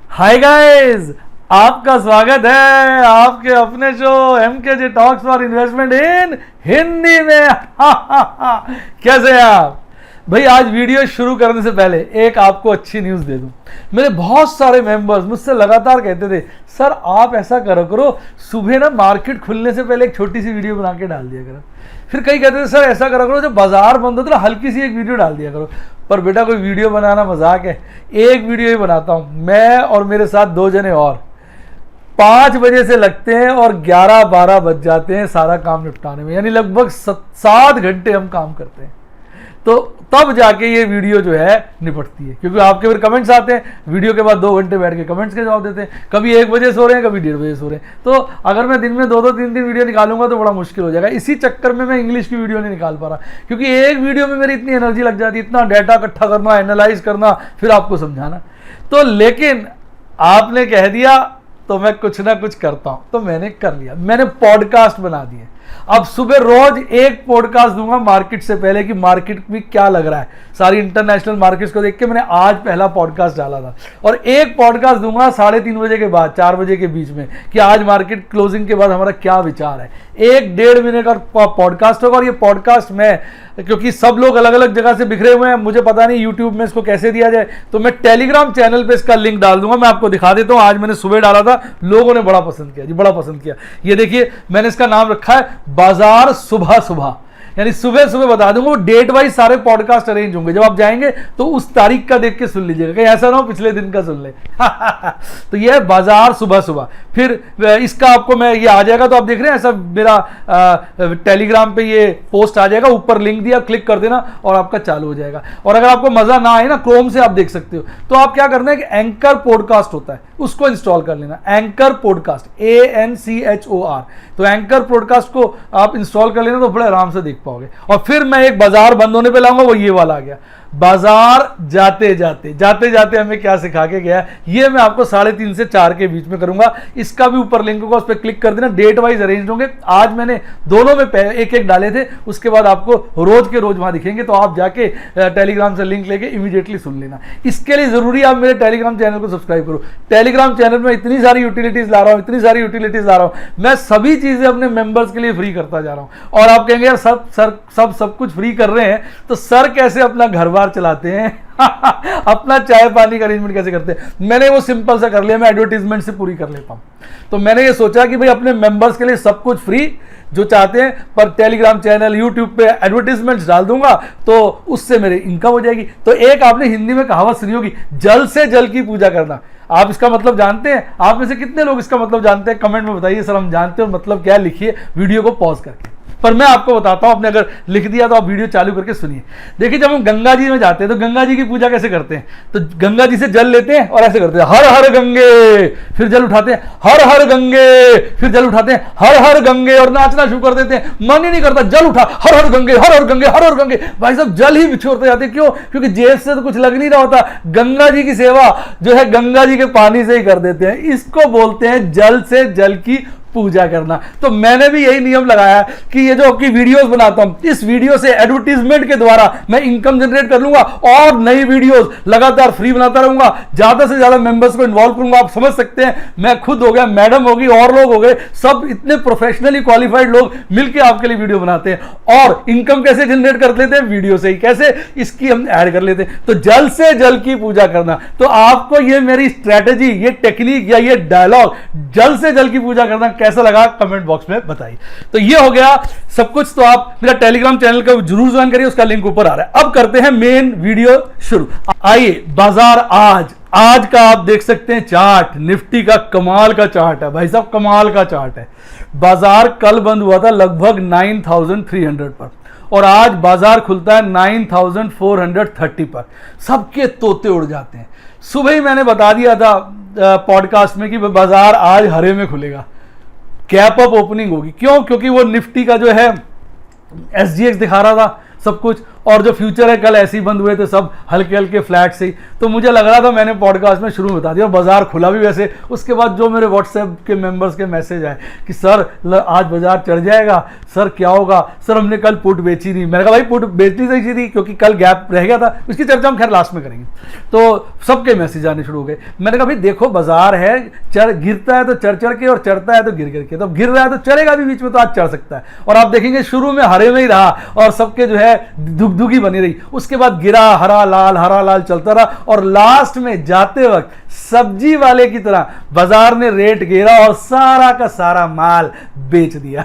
Hi guys, आपका स्वागत है आपके अपने show MKG talks for investment इन हिंदी में। कैसे हैं आप भाई? आज वीडियो शुरू करने से पहले एक आपको अच्छी न्यूज़ दे दूं। मेरे बहुत सारे मेंबर्स मुझसे लगातार कहते थे, सर आप ऐसा करो सुबह ना मार्केट खुलने से पहले एक छोटी सी वीडियो बना के डाल दिया करो। फिर कई कहते थे, सर ऐसा करो जब बाजार बंद होता है हल्की सी एक वीडियो डाल दिया करो। पर बेटा कोई वीडियो बनाना मजाक है, एक वीडियो ही बनाता हूँ मैं और मेरे साथ 2 जने और। 5 बजे से लगते हैं और 11-12 बज जाते हैं सारा काम निपटाने में, यानी लगभग 7 घंटे हम काम करते हैं। तो तब जाके ये वीडियो जो है निपटती है, क्योंकि आपके फिर कमेंट्स आते हैं, वीडियो के बाद 2 घंटे बैठ के कमेंट्स के जवाब देते हैं। कभी 1 बजे सो रहे हैं, कभी 1:30 बजे सो रहे हैं। तो अगर मैं दिन में 2-2 3-3 वीडियो निकालूंगा तो बड़ा मुश्किल हो जाएगा। इसी चक्कर में मैं इंग्लिश की वीडियो नहीं निकाल पा रहा, क्योंकि एक वीडियो में मेरी इतनी एनर्जी लग जाती है, इतना डाटा इकट्ठा करना, एनालाइज करना, फिर आपको समझाना। तो लेकिन आपने कह दिया तो मैं कुछ ना कुछ करता हूं, तो मैंने कर लिया। मैंने पॉडकास्ट बना दिए। अब सुबह रोज एक पॉडकास्ट दूंगा मार्केट से पहले कि मार्केट में क्या लग रहा है। सारी इंटरनेशनल मार्केट्स को देख के मैंने आज पहला पॉडकास्ट डाला था, और एक पॉडकास्ट दूंगा 3:30 बजे के बाद, 4 बजे के बीच में, कि आज मार्केट क्लोजिंग के बाद हमारा क्या विचार है। 1-1.5 मिनट का पॉडकास्ट होगा। और ये पॉडकास्ट मैं, क्योंकि सब लोग अलग अलग जगह से बिखरे हुए हैं, मुझे पता नहीं यूट्यूब में इसको कैसे दिया जाए, तो मैं टेलीग्राम चैनल पे इसका लिंक डाल दूंगा। मैं आपको दिखा देता हूं। आज मैंने सुबह डाला था, लोगों ने बड़ा पसंद किया जी, बड़ा पसंद किया। ये देखिए, मैंने इसका नाम रखा है बाजार सुबह सुबह, यानी सुबह सुबह बता दूंगा। वो डेट वाइज सारे पॉडकास्ट अरेंज होंगे। जब आप जाएंगे तो उस तारीख का देख के सुन लीजिएगा, कहीं ऐसा ना हो पिछले दिन का सुन ले। तो ये है बाजार सुबह सुबह। फिर इसका आपको मैं, ये आ जाएगा तो आप देख रहे हैं ऐसा मेरा टेलीग्राम पे ये पोस्ट आ जाएगा, ऊपर लिंक दिया, क्लिक कर देना और आपका चालू हो जाएगा। और अगर आपको मजा ना आए ना, क्रोम से आप देख सकते हो, तो आप क्या करना है कि एंकर पॉडकास्ट होता है, उसको इंस्टॉल कर लेना। Anchor podcast, ANCHOR। तो एंकर पॉडकास्ट को आप इंस्टॉल कर लेना तो बड़े आराम से देख पाओगे। और फिर मैं एक बाजार बंद होने पे लाऊंगा, वो ये वाला आ गया, बाजार जाते जाते हमें क्या सिखा के गया, ये मैं आपको 3:30 से 4 के बीच में करूंगा। इसका भी ऊपर लिंक होगा, उस पर क्लिक कर देना। डेट वाइज अरेंज होंगे। आज मैंने दोनों में एक डाले थे, उसके बाद आपको रोज के रोज वहां दिखेंगे, तो आप जाके टेलीग्राम से लिंक लेके इमीडिएटली सुन लेना। इसके लिए जरूरी आप मेरे टेलीग्राम चैनल को सब्सक्राइब करो। टेलीग्राम चैनल में इतनी सारी यूटिलिटीज ला रहा हूं, मैं सभी चीजें अपने मेंबर्स के लिए फ्री करता जा रहा हूं। और आप कहेंगे यार सब कुछ फ्री कर रहे हैं, तो सर कैसे अपना घर बार चलाते हैं? अपना चाय पानी का अरेंजमेंट कैसे करते हैं? मैंने वो सिंपल सा कर लिया, मैं एडवर्टीजमेंट से पूरी कर लेता हूं। तो मैंने ये सोचा कि भाई अपने मेंबर्स के लिए सब कुछ फ्री जो चाहते हैं, पर टेलीग्राम चैनल, यूट्यूब पे एडवर्टीजमेंट्स डाल दूंगा तो उससे मेरी इनकम हो जाएगी। तो एक आपने हिंदी में कहावत सुनी होगी, जल से जल की पूजा करना। आप इसका मतलब जानते हैं? आप में से कितने लोग इसका मतलब जानते हैं? कमेंट में बताइए, सर हम जानते हैं, मतलब क्या, लिखिए वीडियो को पॉज करके। पर मैं आपको बताता हूं, आपने अगर लिख दिया तो आप वीडियो चालू करके सुनिए। देखिए, जब हम गंगा जी में जाते हैं तो गंगा जी की पूजा कैसे करते हैं? तो गंगा जी से जल लेते हैं और ऐसे करते हैं, हर हर गंगे, फिर जल उठाते हैं, हर हर गंगे, फिर जल उठाते हैं, हर हर गंगे, और नाचना शुरू कर देते हैं। मन ही नहीं करता, जल उठा, हर हर गंगे, हर हर गंगे, हर हर गंगे। भाई साहब, जल ही बिछोड़ते जाते हैं। क्यों? क्योंकि जेब से तो कुछ लग नहीं रहा होता। गंगा जी की सेवा जो है गंगा जी के पानी से ही कर देते हैं। इसको बोलते हैं जल से जल की पूजा करना। तो मैंने भी यही नियम लगाया कि ये जो आपकी वीडियोस बनाता हूं, इस वीडियो से एडवर्टीजमेंट के द्वारा मैं इनकम जनरेट कर लूंगा, और नई वीडियोस लगातार फ्री बनाता रहूंगा। ज्यादा से ज्यादा मेंबर्स को इन्वॉल्व करूंगा। आप समझ सकते हैं, मैं खुद हो गया, मैडम होगी, और लोग हो गए, सब इतने प्रोफेशनली क्वालिफाइड लोग मिलकर आपके लिए वीडियो बनाते हैं। और इनकम कैसे जनरेट कर लेते हैं? वीडियो से ही। कैसे? इसकी हम ऐड कर लेते हैं। तो जल से जल की पूजा करना। तो आपको ये मेरी स्ट्रेटेजी, ये टेक्निक या ये डायलॉग, जल से जल की पूजा करना, कैसा लगा कमेंट बॉक्स में बताइए। तो ये हो गया सब कुछ। तो आप मेरा टेलीग्राम चैनल का जरूर ज्वाइन करिए, उसका लिंक ऊपर आ रहा है। अब करते हैं मेन वीडियो शुरू। आइए, बाजार आज का आप देख सकते हैं चार्ट, निफ्टी का कमाल का चार्ट है भाई साहब, कमाल का चार्ट है। बाजार कल बंद हुआ था लगभग 9300 पर, और आज बाजार खुलता है 9430 पर। सबके तोते उड़ जाते हैं। सुबह ही मैंने बता दिया था पॉडकास्ट में कि बाजार आज हरे में खुलेगा, कैप अप ओपनिंग होगी। क्यों? क्योंकि वो निफ्टी का जो है SGX दिखा रहा था सब कुछ, और जो फ्यूचर है कल ऐसे ही बंद हुए थे सब हल्के हल्के फ्लैट से ही। तो मुझे लग रहा था, मैंने पॉडकास्ट में शुरू में बता दिया, बाजार खुला भी वैसे। उसके बाद जो मेरे व्हाट्सएप के मेंबर्स के मैसेज आए कि सर आज बाजार चढ़ जाएगा, सर क्या होगा, सर हमने कल पुट बेची नहीं। मैंने कहा भाई पुट बेचनी चाहिए थी क्योंकि कल गैप रह गया था, उसकी चर्चा हम खैर लास्ट में करेंगे। तो सबके मैसेज आने शुरू हो गए। मैंने कहा भाई देखो बाजार है, गिरता है तो चढ़ चढ़ के और चढ़ता है तो गिर गिर के, तो गिर रहा है तो चढ़ेगा भी बीच में, तो आज चढ़ सकता है। और आप देखेंगे शुरू में हरे में ही रहा और सबके जो है दुगदुगी बनी रही, उसके बाद गिरा, हरा लाल चलता रहा और लास्ट में जाते वक्त सब्जी वाले की तरह बाजार ने रेट गिरा और सारा का सारा माल बेच दिया।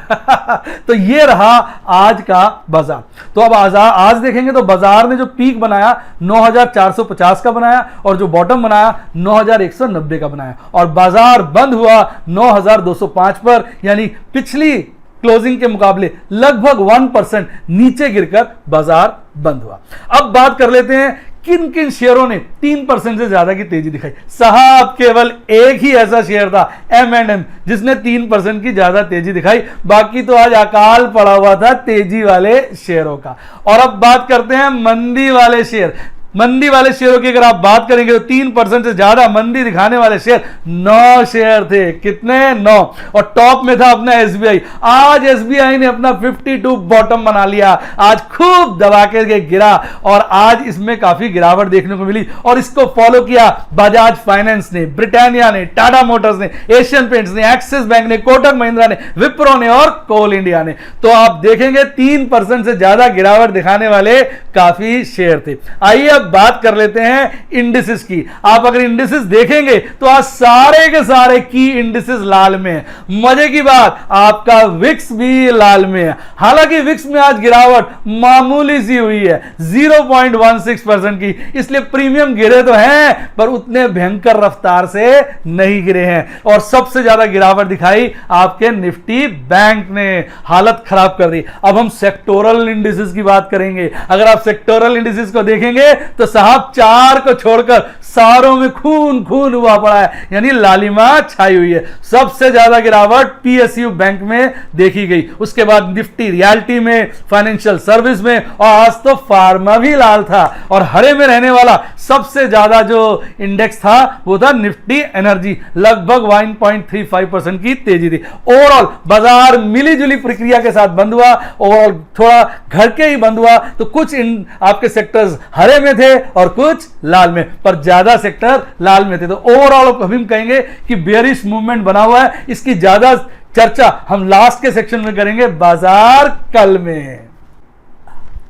तो ये रहा आज का बाजार। तो अब आज देखेंगे तो बाजार ने जो पीक बनाया 9450 का बनाया और जो बॉटम बनाया 9190 का बनाया और बाजार बंद हुआ 9205 पर, यानी पिछली क्लोजिंग के मुकाबले लगभग 1% नीचे गिरकर बाजार बंद हुआ। अब बात कर लेते हैं किन किन शेयरों ने 3% से ज्यादा की तेजी दिखाई। साहब केवल एक ही ऐसा शेयर था M&M जिसने 3% की ज्यादा तेजी दिखाई, बाकी तो आज अकाल पड़ा हुआ था तेजी वाले शेयरों का। और अब बात करते हैं मंदी वाले शेयर। मंदी वाले शेयरों की अगर आप बात करेंगे तो 3% से ज्यादा मंदी दिखाने वाले शेयर 9 शेयर थे। कितने? 9। और टॉप में था अपना SBI। आज SBI ने अपना 52 बॉटम बना लिया, आज खूब दबा के गिरा और आज इसमें काफी गिरावट देखने को मिली। और इसको फॉलो किया बजाज फाइनेंस ने, ब्रिटानिया ने, टाटा मोटर्स ने, एशियन पेंट्स ने, एक्सिस बैंक ने, कोटक महिंद्रा ने, विप्रो ने और कोल इंडिया ने। तो आप देखेंगे 3% से ज्यादा गिरावट दिखाने वाले काफी शेयर थे। आइए बात कर लेते हैं इंडिसेस की। आप अगर इंडिसेस देखेंगे तो आज सारे के सारे की इंडिसेस लाल में है। मजे की बात, आपका विक्स भी लाल में है। हालांकि विक्स में आज गिरावट मामूली सी हुई है 0.16% की, इसलिए प्रीमियम गिरे तो हैं पर उतने भयंकर रफ्तार से नहीं गिरे हैं। और सबसे ज्यादा गिरावट दिखाई आपके निफ्टी बैंक ने, हालत खराब कर दी। अब हम सेक्टोरल इंडिसेस की बात करेंगे। अगर आप सेक्टोरल इंडिसेस को देखेंगे तो साहब 4 को छोड़कर सारों में खून खून हुआ पड़ा है, यानी लालिमा छाई हुई है। सबसे ज्यादा गिरावट PSU बैंक में देखी गई, उसके बाद निफ्टी रियल्टी में, फाइनेंशियल सर्विस में और आज तो फार्मा भी लाल था। और हरे में रहने वाला सबसे ज्यादा जो इंडेक्स था वो था निफ्टी एनर्जी, लगभग 1.35% की तेजी थी। ओवरऑल बाजार मिली जुली प्रक्रिया के साथ बंद हुआ और थोड़ा घर के ही बंद हुआ। तो कुछ आपके सेक्टर्स हरे में थे और कुछ लाल में, पर ज्यादा सेक्टर लाल में थे। तो ओवरऑल हम कहेंगे कि बेयरिश मूवमेंट बना हुआ है। इसकी ज्यादा चर्चा हम लास्ट के सेक्शन में करेंगे, बाजार कल में।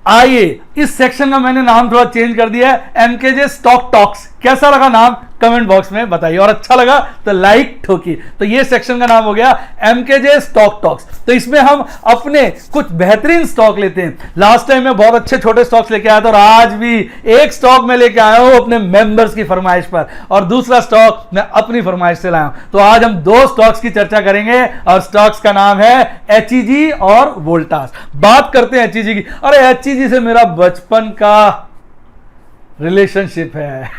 आइए, इस सेक्शन का मैंने नाम थोड़ा चेंज कर दिया है, MKJ स्टॉक टॉक्स। कैसा लगा नाम कमेंट बॉक्स में बताइए और अच्छा लगा तो लाइक ठोकिए। तो ये सेक्शन का नाम हो गया MKJ स्टॉक टॉक्स। तो इसमें हम अपने कुछ बेहतरीन स्टॉक लेते हैं। लास्ट टाइम मैं बहुत अच्छे छोटे स्टॉक्स लेके आया था और आज भी एक स्टॉक में लेके आया हूं अपने मेंबर्स की फरमाइश पर और दूसरा स्टॉक मैं अपनी फरमाइश से लाया हूं। तो आज हम 2 स्टॉक्स की चर्चा करेंगे और स्टॉक्स का नाम है HEG और वोल्टास। बात करते हैं HEG की। अरे HEG से मेरा बचपन का रिलेशनशिप है।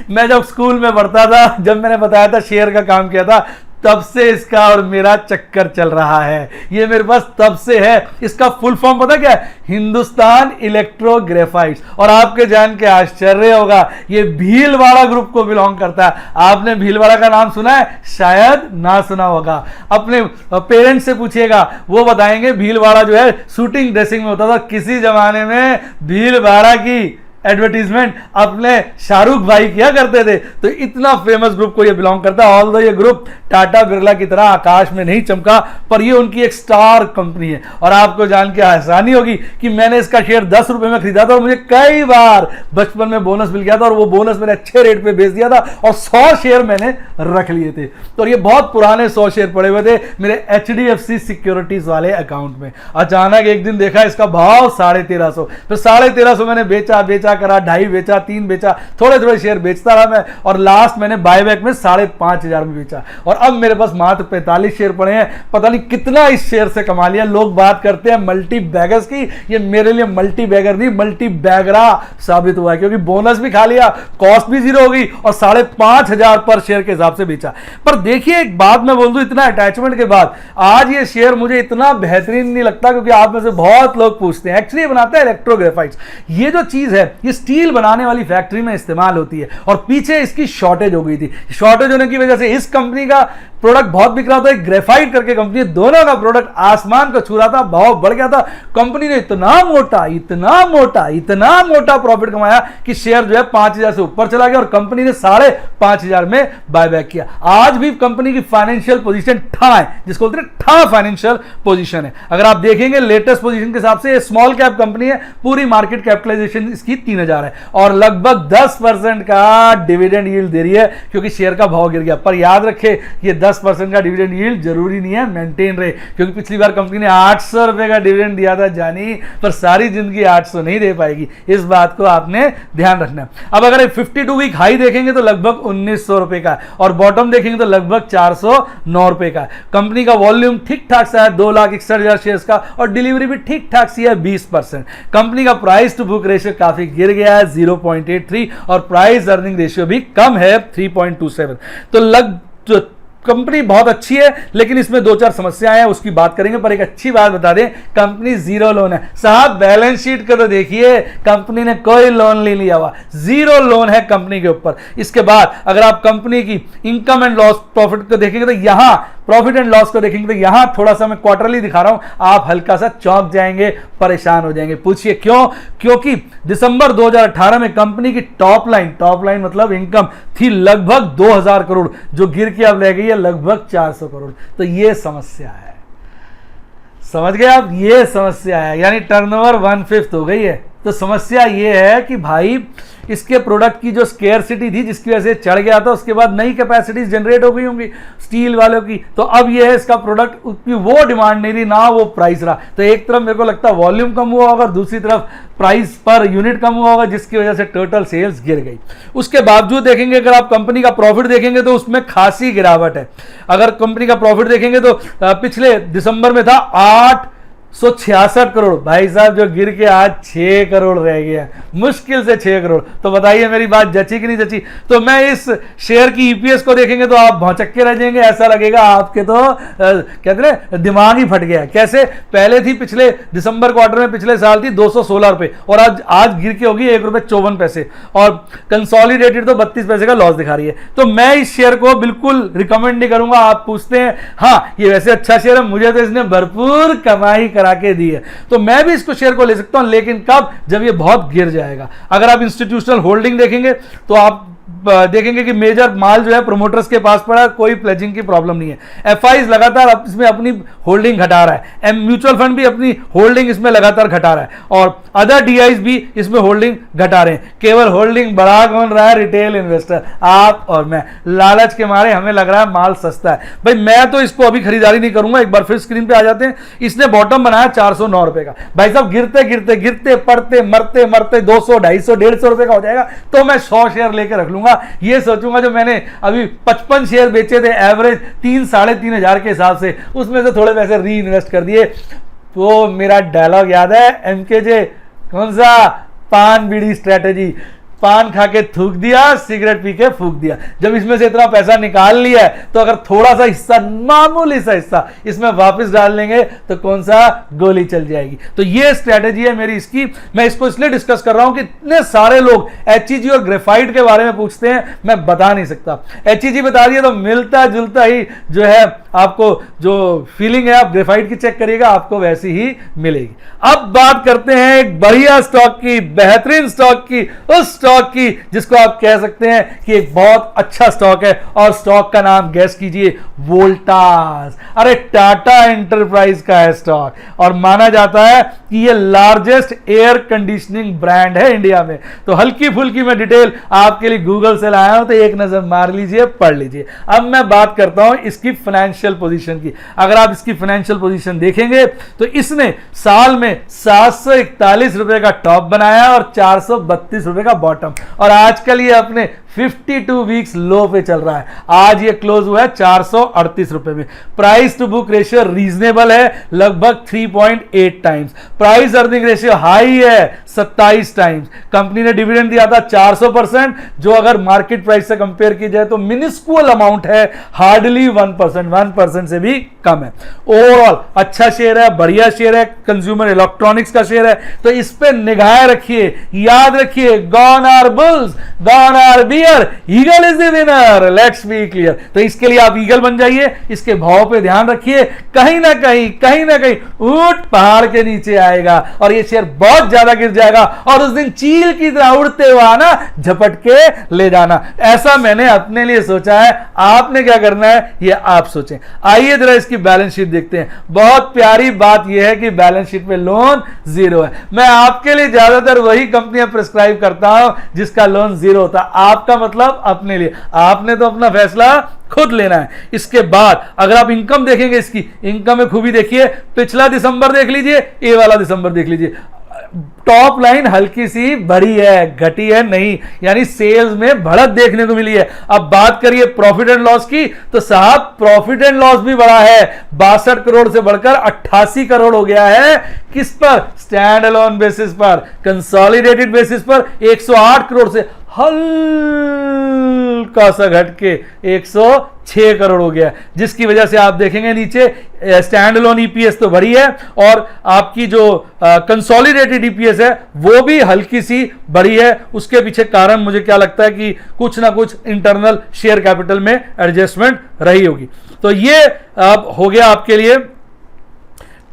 मैं जब स्कूल में पढ़ता था, जब मैंने बताया था शेयर का काम किया था, तब से इसका और मेरा चक्कर चल रहा है। ये मेरे पास तब से है। इसका फुल फॉर्म पता क्या है? हिंदुस्तान इलेक्ट्रो ग्रेफाइट्स। और आपके जान के आश्चर्य होगा, ये भीलवाड़ा ग्रुप को बिलोंग करता है। आपने भीलवाड़ा का नाम सुना है? शायद ना सुना होगा। अपने पेरेंट्स से पूछिएगा, वो बताएंगे भीलवाड़ा जो है शूटिंग ड्रेसिंग में होता था। किसी जमाने में भीलवाड़ा की एडवर्टीजमेंट अपने शाहरुख भाई किया करते थे। तो इतना फेमस ग्रुप को ये बिलोंग करता है। ऑल्दो ये ग्रुप टाटा बिरला की तरह आकाश में नहीं चमका, पर ये उनकी एक स्टार कंपनी है। और आपको जान के आसानी होगी कि मैंने इसका शेयर 10 रुपए में खरीदा था और मुझे कई बार बचपन में बोनस मिल गया था और वो बोनस मैंने अच्छे रेट पे बेच दिया था और 100 शेयर मैंने रख लिए थे। तो ये बहुत पुराने 100 शेयर पड़े हुए थे मेरे HDFC सिक्योरिटीज वाले अकाउंट में। अचानक एक दिन देखा इसका भाव 1350, फिर 1350 मैंने बेचा करा, 2.5 बेचा, 3 बेचा, थोड़े थोड़े शेयर बेचता रहा मैं, और लास्ट मैंने बायबैक में 5,500 में बेचा, और अब मेरे पास मात्र 45 शेयर पड़े हैं। पता नहीं कितना इस शेयर से कमा लिया। लोग बात करते हैं मल्टी बैगर्स की, ये मेरे लिए मल्टी बैगर नहीं, मल्टी बैगरा साबित हुआ है, क्योंकि बोनस भी खा लिया, कॉस्ट भी जीरो हो गई, और 5,500 पर शेयर के हिसाब से बेचा। पर देखिए एक बात मैं बोल दूं, इतना अटैचमेंट के बाद आज ये शेयर मुझे इतना बेहतरीन नहीं लगता, क्योंकि आप में से बहुत लोग पूछते हैं, एक्चुअली बनाता है इलेक्ट्रोग्रेफाइट्स। ये जो चीज है ये स्टील बनाने वाली फैक्ट्री में इस्तेमाल होती है, और पीछे इसकी शॉर्टेज हो गई थी। शॉर्टेज होने की वजह से इस कंपनी का प्रोडक्ट बहुत बिक रहा था, एक ग्रेफाइट करके कंपनी, दोनों का प्रोडक्ट आसमान को छू रहा था, भाव बढ़ गया था। कंपनी ने इतना मोटा प्रॉफिट कमाया कि शेयर जो है 5,000 से ऊपर चला गया, और कंपनी ने 5,500 में बायबैक किया। आज भी कंपनी की फाइनेंशियल पोजीशन ठा है, जिसको बोलते हैं ठा फाइनेंशियल पोजीशन है। अगर आप देखेंगे लेटेस्ट पोजीशन के हिसाब से स्मॉल कैप कंपनी है, पूरी मार्केट कैपिटलाइजेशन इसकी 3,000 है, और लगभग 10% का डिविडेंड यील्ड दे रही है, क्योंकि शेयर का भाव गिर गया। पर याद रखे ये 10% का डिविडेंड यील्ड जरूरी नहीं है मेंटेन रहे, क्योंकि पिछली बार कंपनी ने 800 रुपए का डिविडेंड दिया था जानी, पर सारी जिंदगी 800 नहीं दे पाएगी, इस बात को आपने ध्यान रखना है। अब अगर 52 वीक हाई देखेंगे तो लगभग 1,900 रुपए का है, और बॉटम देखेंगे तो लगभग 409 रुपए का है। कंपनी का वॉल्यूम ठीक ठाक सा है, 2,61,000 शेयर्स का, और डिलीवरी भी ठीक ठाक सी है 20%। कंपनी का प्राइस टू बुक रेशियो काफी गिर गया है 0.83, और प्राइस अर्निंग रेशियो भी कम है 3.27। तो कंपनी बहुत अच्छी है, लेकिन इसमें 2-4 समस्याएं हैं, उसकी बात करेंगे। पर एक अच्छी बात बता दें, कंपनी जीरो लोन है। साहब बैलेंस शीट को तो देखिए, कंपनी ने कोई लोन नहीं लिया हुआ, जीरो लोन है कंपनी के ऊपर। इसके बाद अगर आप कंपनी की इनकम एंड लॉस प्रॉफिट को देखेंगे तो यहां प्रॉफिट एंड लॉस को देखेंगे तो यहां थोड़ा सा मैं क्वार्टरली दिखा रहा हूं, आप हल्का सा चौंक जाएंगे, परेशान हो जाएंगे। पूछिए क्यों? क्योंकि दिसंबर 2018 में कंपनी की टॉप लाइन मतलब इनकम थी लगभग 2,000 करोड़, जो गिर के अब रह गई है लगभग 400 करोड़। तो ये समस्या है, समझ गए आप? ये समस्या है, यानी टर्नओवर 1/5 हो गई है। तो समस्या ये है कि भाई इसके प्रोडक्ट की जो स्केयरसिटी थी, जिसकी वजह से चढ़ गया था, उसके बाद नई कैपेसिटीज जनरेट हो गई होंगी स्टील वालों की, तो अब ये है इसका प्रोडक्ट की वो डिमांड नहीं रही, ना वो प्राइस रहा। तो एक तरफ मेरे को लगता है वॉल्यूम कम हुआ होगा, दूसरी तरफ प्राइस पर यूनिट कम हुआ होगा, जिसकी वजह से टोटल सेल्स गिर गई। उसके बावजूद देखेंगे, अगर आप कंपनी का प्रॉफिट देखेंगे तो उसमें खासी गिरावट है। अगर कंपनी का प्रॉफिट देखेंगे तो पिछले दिसंबर में था 866 करोड़, भाई साहब जो गिर के आज 6 करोड़ रह गया, मुश्किल से 6 करोड़। तो बताइए मेरी बात जची कि नहीं जची? तो मैं इस शेयर की ईपीएस को देखेंगे तो आप भौचक्के रह जाएंगे, ऐसा लगेगा आपके तो कहते हैं दिमाग ही फट गया। कैसे? पहले थी पिछले दिसंबर क्वार्टर में पिछले साल थी 216 रुपए, और आज गिर के होगी ₹1.54, और कंसोलिडेटेड तो 32 पैसे का लॉस दिखा रही है। तो मैं इस शेयर को बिल्कुल रिकमेंड नहीं करूंगा। आप पूछते हैं, हाँ ये वैसे अच्छा शेयर है, मुझे तो इसने भरपूर कमाई करा के दी है, तो मैं भी इसको शेयर को ले सकता हूं, लेकिन कब? जब ये बहुत गिर जाएगा। अगर आप इंस्टीट्यूशनल होल्डिंग देखेंगे तो आप देखेंगे कि मेजर माल जो है प्रोमोटर्स के पास पड़ा है, कोई प्लेजिंग की प्रॉब्लम नहीं है। एफआईज लगातार इसमें अपनी होल्डिंग घटा रहा है, म्यूचुअल फंड भी अपनी होल्डिंग इसमें लगातार घटा रहा है, और अदर डीआईज भी इसमें होल्डिंग घटा रहे हैं। केवल होल्डिंग बढ़ा कौन रहा है? रिटेल इन्वेस्टर, आप और मैं। लालच के मारे हमें लग रहा है माल सस्ता है, भाई मैं तो इसको अभी खरीदारी नहीं करूंगा। एक बार फिर स्क्रीन पे आ जाते हैं। इसने बॉटम बनाया 409 रुपए का, भाई साहब गिरते गिरते गिरते पड़ते मरते मरते 200, 250, 150 रुपए का हो जाएगा, तो मैं 100 शेयर लेकर रख लूंगा। ये सोचूंगा जो मैंने अभी 55 शेयर बेचे थे एवरेज 3-3.5 हजार के हिसाब से, उसमें से थोड़े पैसे री इन्वेस्ट कर दिए। तो मेरा डायलॉग याद है एमकेजे, कौन सा? पान बीड़ी स्ट्रेटेजी। पान खा के थूक दिया, सिगरेट पी के फूक दिया। जब इसमें से इतना पैसा निकाल लिया है, तो अगर थोड़ा सा हिस्सा, मामूली सा हिस्सा इसमें वापस डाल लेंगे तो कौन सा गोली चल जाएगी। तो ये स्ट्रेटेजी है मेरी इसकी। मैं इसको इसलिए डिस्कस कर रहा हूं कि इतने सारे लोग एचईजी और ग्रेफाइट के बारे में पूछते हैं, मैं बता नहीं सकता। एचईजी बता दिया तो मिलता जुलता ही जो है आपको जो फीलिंग है, आप ग्रेफाइट की चेक करिएगा, आपको वैसी ही मिलेगी। अब बात करते हैं एक बढ़िया स्टॉक की, बेहतरीन स्टॉक की, उस स्टॉक स्टॉक की जिसको आप कह सकते हैं कि एक बहुत अच्छा स्टॉक है, और स्टॉक का नाम गैस कीजिए, वोल्टास। अरे टाटा एंटरप्राइज का है स्टॉक, और माना जाता है कि ये लार्जेस्ट एयर कंडीशनिंग ब्रांड है इंडिया में। तो हल्की फुल्की मैं डिटेल आपके लिए गूगल से लाया हूं, तो एक नजर मार लीजिए, पढ़ लीजिए। अब मैं बात करता हूं इसकी फाइनेंशियल पोजीशन की। अगर आप इसकी फाइनेंशियल पोजीशन देखेंगे तो इसने साल में 741 रुपए का टॉप बनाया और 432 रुपए का बॉटम, और आजकल ये अपने 52 वीक्स लो पे चल रहा है। आज ये क्लोज हुआ है 438 रुपए में। Price to book ratio reasonable है, लगभग 3.8 times. Price earning ratio high है, 27 टाइम्स। कंपनी ने डिविडेंड दिया था 400%, जो अगर मार्केट प्राइस से कंपेयर की जाए तो मिनिस्कुअल अमाउंट है, हार्डली 1% से भी कम है। ओवरऑल अच्छा शेयर है, बढ़िया शेयर है, कंज्यूमर इलेक्ट्रॉनिक्स का शेयर है, तो इस पे निगाह रखिए, याद रखिए, gone are bulls, gone are bear, eagle is the winner, let's be clear. तो इसके लिए आप ईगल बन जाइए, इसके भाव पे ध्यान रखिए, कहीं ना कहीं ऊंट पहाड़ के नीचे आएगा और ये शेयर बहुत ज्यादा गिर जाएगा, और उस दिन चील की तरह उड़ते हुआ ना झपट के ले जाना। ऐसा मैंने अपने लिए सोचा है, आपने क्या करना है ये आप सोचें। आइए जरा इसकी बैलेंस शीट देखते हैं। बहुत प्यारी बात यह है कि बैलेंस शीट में लोन जीरो है। मैं आपके लिए ज्यादातर वही कंपनियां प्रिस्क्राइब करता हूं जिसका लोन जीरो होता है। आपका मतलब अपने लिए, आपने तो अपना फैसला खुद लेना है। इसके बाद अगर आप इनकम देखेंगे, इसकी इनकम में खूबी देखिए, पिछला दिसंबर देख लीजिए, ये वाला दिसंबर देख लीजिए, टॉप लाइन हल्की सी बढ़ी है, घटी है नहीं, यानी सेल्स में बढ़त देखने को मिली है। अब बात करिए प्रॉफिट एंड लॉस की, तो साहब प्रॉफिट एंड लॉस भी बढ़ा है, 62 करोड़ से बढ़कर 88 करोड़ हो गया है। किस पर? स्टैंड अलोन बेसिस पर। कंसोलिडेटेड बेसिस पर 108 करोड़ से हल्का सा घट के 106 करोड़ हो गया, जिसकी वजह से आप देखेंगे नीचे स्टैंड अलोन ईपीएस तो बढ़ी है, और आपकी जो कंसोलिडेटेड ईपीएस है वो भी हल्की सी बढ़ी है। उसके पीछे कारण मुझे क्या लगता है कि कुछ ना कुछ इंटरनल शेयर कैपिटल में एडजस्टमेंट रही होगी। तो ये अब हो गया आपके लिए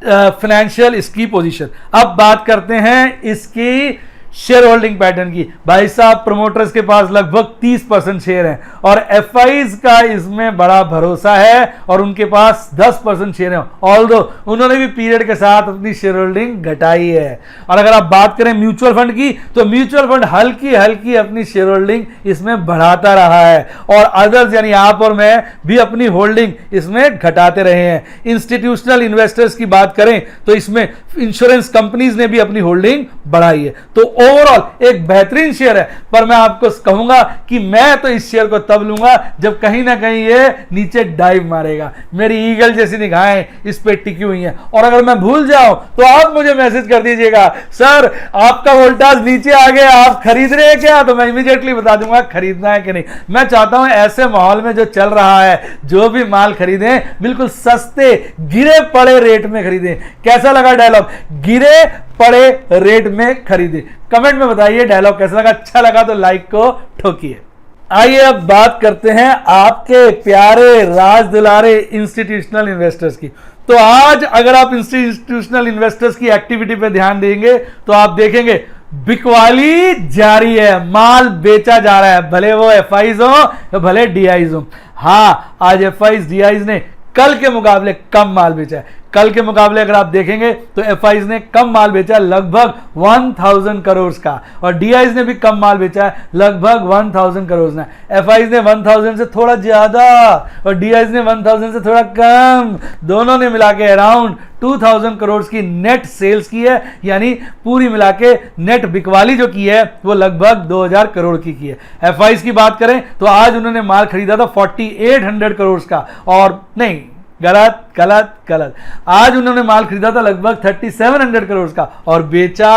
फाइनेंशियल इसकी पोजीशन। अब बात करते हैं इसकी शेयर होल्डिंग पैटर्न की। भाई साहब प्रमोटर्स के पास लगभग 30% शेयर है, और एफआईज का इसमें बड़ा भरोसा है, और उनके पास 10% शेयर है। ऑल्दो उन्होंने भी पीरियड के साथ अपनी शेयर होल्डिंग घटाई है। और अगर आप बात करें म्यूचुअल फंड की, तो म्यूचुअल फंड हल्की हल्की अपनी शेयर होल्डिंग इसमें बढ़ाता रहा है, और अदर्स यानी आप और मैं भी अपनी होल्डिंग इसमें घटाते रहे हैं। इंस्टीट्यूशनल इन्वेस्टर्स की बात करें तो इसमें इंश्योरेंस कंपनीज ने भी अपनी होल्डिंग बढ़ाई है। तो ओवरऑल एक बेहतरीन शेयर है, पर मैं आपको कहूंगा कि मैं तो इस शेयर को तब लूंगा जब कहीं ना कहीं ये नीचे डाइव मारेगा। मेरी ईगल जैसी निगाहें इस पे टिकी हुई हैं, और अगर मैं भूल जाऊं तो आप मुझे मैसेज कर दीजिएगा, सर आपका वोल्टास नीचे आ गया, आप खरीद रहे हैं क्या? तो मैं इमीडिएटली बता दूंगा खरीदना है कि नहीं। मैं चाहता हूं ऐसे माहौल में जो चल रहा है, जो भी माल खरीदें बिल्कुल सस्ते गिरे पड़े रेट में खरीदें। कैसा लगा डायलॉग? गिरे पड़े रेट में खरीदे। कमेंट में बताइए डायलॉग कैसा लगा। अच्छा लगा तो लाइक को ठोकिए। आइए अब बात करते हैं आपके प्यारे राज दुलारे इंस्टीट्यूशनल इन्वेस्टर्स की। तो आज अगर आप इंस्टीट्यूशनल इन्वेस्टर्स की एक्टिविटी पे ध्यान देंगे तो आप देखेंगे बिकवाली जारी है, माल बेचा जा रहा है, भले वो एफआईज हो या भले डीआईज हो। हाँ, आज एफआईज डीआईज ने कल के मुकाबले कम माल बेचा है। कल के मुकाबले अगर आप देखेंगे तो एफआईज ने कम माल बेचा है, लगभग 1000 करोड़ का, और डीआईज ने भी कम माल बेचा है, लगभग 1000 करोड़ ना। एफआईज ने 1000 से थोड़ा ज्यादा और डीआईज ने 1000 से थोड़ा कम, दोनों ने मिला के अराउंड 2000 करोड़ की नेट सेल्स की है, यानी पूरी मिला के नेट बिकवाली जो की है वो लगभग 2000 करोड़ की है। एफआईज की बात करें तो आज उन्होंने माल खरीदा था 4800 करोड़ का, और नहीं गलत गलत गलत, आज उन्होंने माल खरीदा था लगभग 3700 करोड़ का और बेचा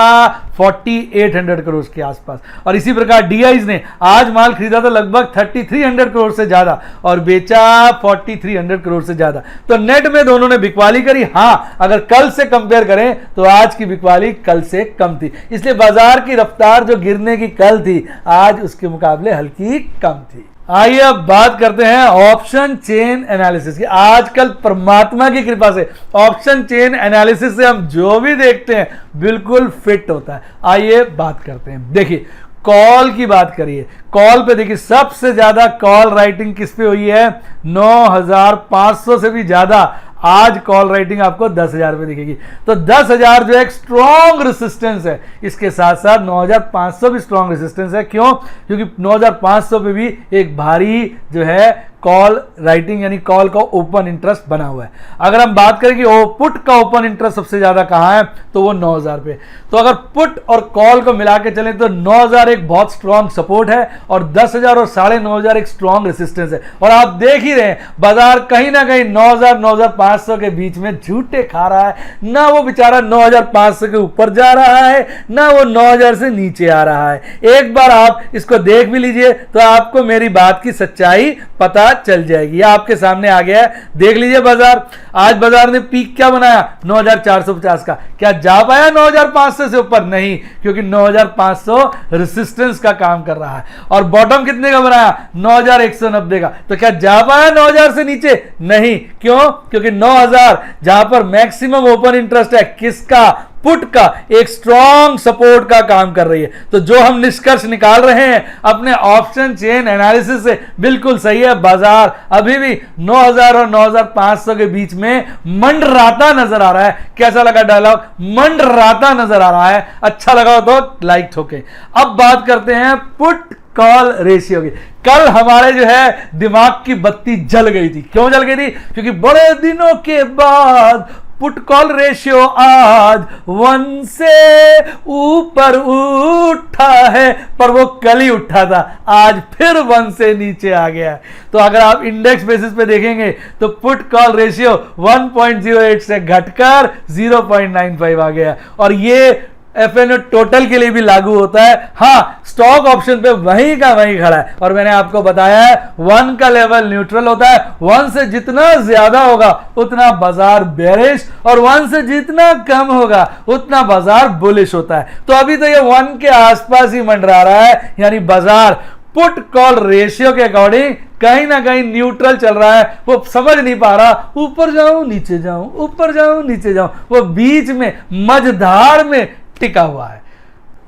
4800 करोड़ के आसपास। और इसी प्रकार डीआईज ने आज माल खरीदा था लगभग 3300 करोड़ से ज्यादा और बेचा 4300 करोड़ से ज्यादा। तो नेट में दोनों ने बिकवाली करी। हाँ, अगर कल से कंपेयर करें तो आज की बिकवाली कल से कम थी, इसलिए बाजार की रफ्तार जो गिरने की कल थी आज उसके मुकाबले हल्की कम थी। आइए अब बात करते हैं ऑप्शन चेन एनालिसिस की। आजकल परमात्मा की कृपा से ऑप्शन चेन एनालिसिस से हम जो भी देखते हैं बिल्कुल फिट होता है। आइए बात करते हैं। देखिए, कॉल की बात करिए, कॉल पे देखिए सबसे ज्यादा कॉल राइटिंग किस पे हुई है, 9,500 से भी ज्यादा आज कॉल राइटिंग आपको 10,000 पे दिखेगी। तो 10,000 जो एक स्ट्रॉन्ग रेसिस्टेंस है, इसके साथ साथ 9,500 भी स्ट्रॉन्ग रेसिस्टेंस है। क्यों? क्योंकि 9,500 पे भी एक भारी जो है कॉल राइटिंग यानी कॉल का ओपन इंटरेस्ट बना हुआ है। अगर हम बात करें कि पुट का ओपन इंटरेस्ट सबसे ज्यादा कहां है, तो वो 9,000 पे। तो अगर पुट और कॉल को मिला के चलें तो 9,000 एक बहुत स्ट्रॉन्ग सपोर्ट है और 10,000 और 9,500 एक स्ट्रॉन्ग रेसिस्टेंस है। और आप देख ही रहे हैं बाजार कहीं ना कहीं 9,000 9,500 के बीच में झूठे खा रहा है, ना वो बेचारा 9,500 के ऊपर जा रहा है, ना वो 9,000 से नीचे आ रहा है। एक बार आप इसको देख भी लीजिए तो आपको मेरी बात की सच्चाई पता चल जाएगी। यह आपके सामने आ गया है, देख लीजिए बाजार। आज बाजार ने पीक क्या बनाया, 9,450 का। क्या जा पाया 9,500 से ऊपर? नहीं, क्योंकि 9,500 रेसिस्टेंस का काम कर रहा है। और बॉटम कितने का बनाया, 9,190 का। तो क्या जा पाया 9,000 से नीचे? नहीं। क्यों? क्योंकि 9,000 जहां पर मैक्सिमम ओपन इंटरेस्ट है किसका, पुट का, एक स्ट्रॉन्ग सपोर्ट का काम कर रही है। तो जो हम निष्कर्ष निकाल रहे हैं अपने ऑप्शन चेन एनालिसिस से बिल्कुल सही है। बाजार अभी भी 9,000 और 9,500 के बीच में मंडराता नजर आ रहा है। कैसा लगा डायलॉग? मंडराता नजर आ रहा है। अच्छा लगा तो लाइक ठोके। अब बात करते हैं पुट कॉल रेशियो की। कल हमारे जो है दिमाग की बत्ती जल गई थी। क्यों जल गई थी? क्योंकि बड़े दिनों के बाद पुट कॉल रेशियो आज 1 से ऊपर उठा है, पर वो कल ही उठा था, आज फिर 1 से नीचे आ गया है। तो अगर आप इंडेक्स बेसिस पे देखेंगे तो पुट कॉल रेशियो 1.08 से घटकर 0.95 आ गया। और ये एफएनओ टोटल के लिए भी लागू होता है। हाँ, स्टॉक ऑप्शन पे वहीं का वहीं खड़ा है। और मैंने आपको बताया है 1 का लेवल न्यूट्रल होता है। 1 से जितना ज्यादा होगा उतना बाजार बेरिश, और 1 से जितना कम होगा उतना बाजार बुलिश होता है। तो अभी तो ये 1 के आसपास ही मंडरा रहा है, यानी बाजार पुट कॉल रेशियो के अकॉर्डिंग कहीं ना कहीं न्यूट्रल चल रहा है। वो समझ नहीं पा रहा ऊपर जाऊं नीचे जाऊं, ऊपर जाऊं नीचे जाऊं, वो बीच में मझधार में टिका हुआ है।